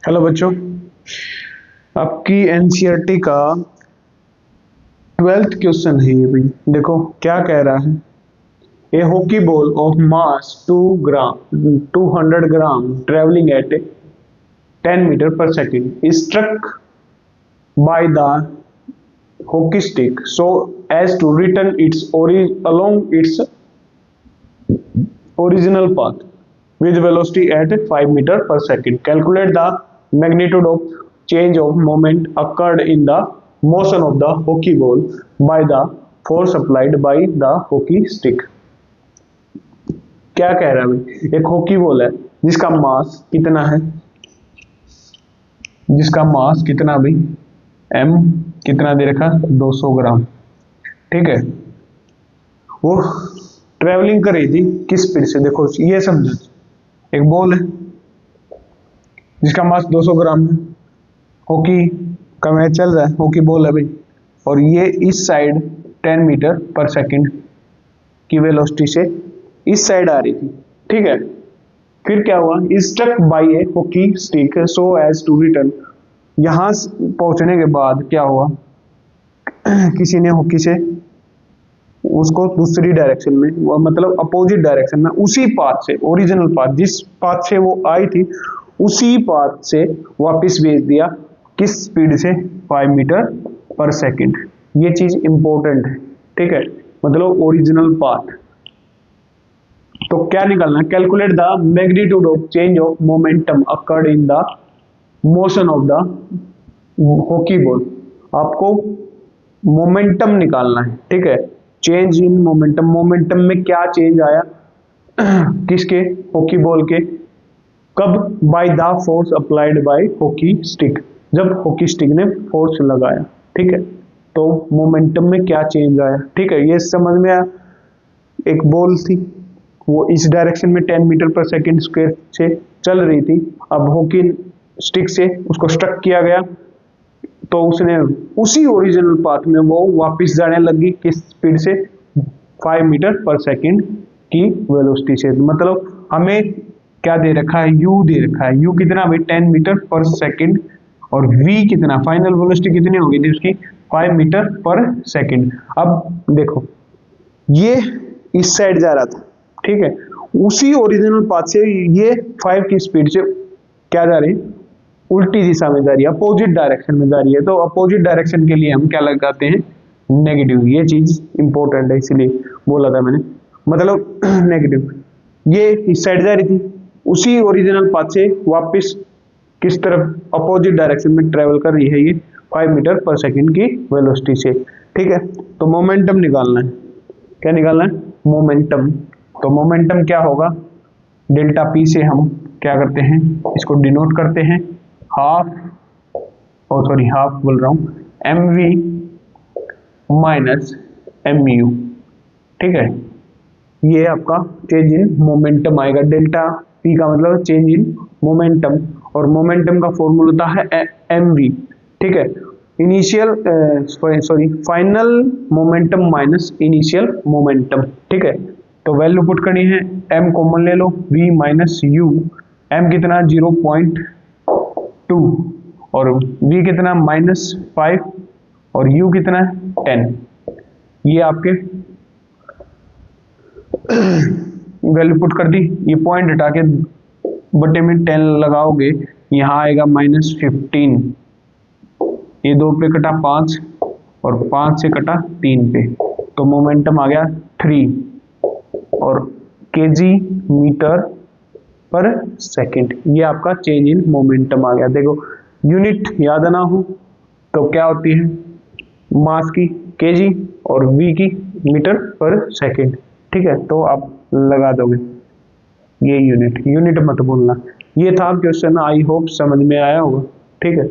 Hello बच्चों, आपकी NCERT का 12th क्वेश्चन है ये भी। देखो क्या कह रहा है। A hockey ball of mass 200 gram travelling at 10 metre per second is struck by the hockey stick so as to return its along its original path with velocity at 5 meter per second. Calculate the magnitude of change of moment occurred in the motion of the hockey ball by the force applied by the hockey stick. क्या कह रहा है भाई? एक hockey ball है जिसका मास कितना है, जिसका मास कितना भाई, m कितना दे रखा, 200 ग्राम। ठीक है, वो ट्रेवलिंग कर रही थी किस स्पीड से। देखो ये समझो, एक बॉल है जिसका मास 200 ग्राम है, हॉकी का मैच चल रहा है, हॉकी बॉल है भाई, और ये इस साइड 10 मीटर पर सेकंड की वेलोसिटी से इस साइड आ रही थी। ठीक है, फिर क्या हुआ, struck by a hockey stick so as to return. यहां पहुंचने के बाद क्या हुआ, किसी ने हॉकी से उसको दूसरी डायरेक्शन में, मतलब अपोजिट डायरेक्शन में, उसी पाथ से, ओरिजिनल पाथ जिस पाथ से वो आई थी उसी पाथ से वापस भेज दिया। किस स्पीड से, 5 मीटर पर सेकंड। ये चीज इंपॉर्टेंट है। ठीक है, मतलब ओरिजिनल पाथ। तो क्या निकालना है, calculate the magnitude of change of momentum occurred in the motion of the hockey ball. आपको मोमेंटम निकालना है। ठीक है, चेंज इन मोमेंटम, मोमेंटम में क्या चेंज आया किसके, हॉकी बॉल के, कब, by the force applied by hockey stick, जब हॉकी स्टिक ने फोर्स लगाया। ठीक है, तो मोमेंटम में क्या चेंज आया। ठीक है, ये समझ में आया। एक बॉल थी, वो इस डायरेक्शन में 10 मीटर पर सेकंड स्क्वायर से चल रही थी, अब हॉकी स्टिक से उसको स्ट्रक किया गया तो उसने उसी ओरिजिनल पाथ में वो वापस जाने लगी किस स्पीड से, 5 मीटर पर सेकंड की वेलोसिटी से। मतलब हमें क्या दे रखा है, u दे रखा है। u कितना भाई, 10 मीटर पर सेकंड, और v कितना, फाइनल वेलोसिटी कितनी होगी थी उसकी, 5 मीटर पर सेकंड। अब देखो ये इस साइड जा रहा था, ठीक है, उसी ओरिजिनल पाथ से ये 5 की स्पीड से क्या जा रही, उल्टी दिशा में जा रही है, अपोजिट डायरेक्शन में जा रही है। तो अपोजिट डायरेक्शन के लिए हम क्या लगाते हैं, नेगेटिव। ये चीज इंपॉर्टेंट है, इसलिए बोला था मैंने, मतलब नेगेटिव। ये इस साइड जा रही थी, उसी ओरिजिनल पाथ से वापस किस तरफ, अपोजिट डायरेक्शन में ट्रेवल कर रही है ये 5 मीटर पर सेकंड की वेलोसिटी से। ठीक है, तो मोमेंटम निकालना है। क्या निकालना है, मोमेंटम। तो मोमेंटम क्या होगा, डेल्टा पी से हम क्या करते हैं, इसको डिनोट करते हैं हाफ बोल रहा हूं, M V minus M U. ठीक है, ये आपका चेंज इन मोमेंटम आएगा। डेल्टा पी का मतलब चेंज इन मोमेंटम, और मोमेंटम का फॉर्मूला होता है एम वी। ठीक है, initial final momentum minus initial momentum. ठीक है, तो वैल्यू पुट करनी है, m कॉमन ले लो, v माइनस यू, m कितना 0.2 और v कितना -5 और u कितना 10। ये आपके वैल्यू पुट कर दी। ये पॉइंट हटा के बटे में 10 लगाओगे, यहाँ आएगा -15। ये 2 पे कटा 5 और 5 से कटा 3 पे, तो मोमेंटम आ गया 3 और केजी मीटर पर सेकंड। ये आपका चेंज इन मोमेंटम आ गया। देखो यूनिट याद ना हो तो क्या होती है, मास की केजी और वी की मीटर पर सेकंड। ठीक है, तो आप लगा दोगे ये यूनिट मत भूलना। ये था क्वेश्चन, आई होप समझ में आया होगा। ठीक है।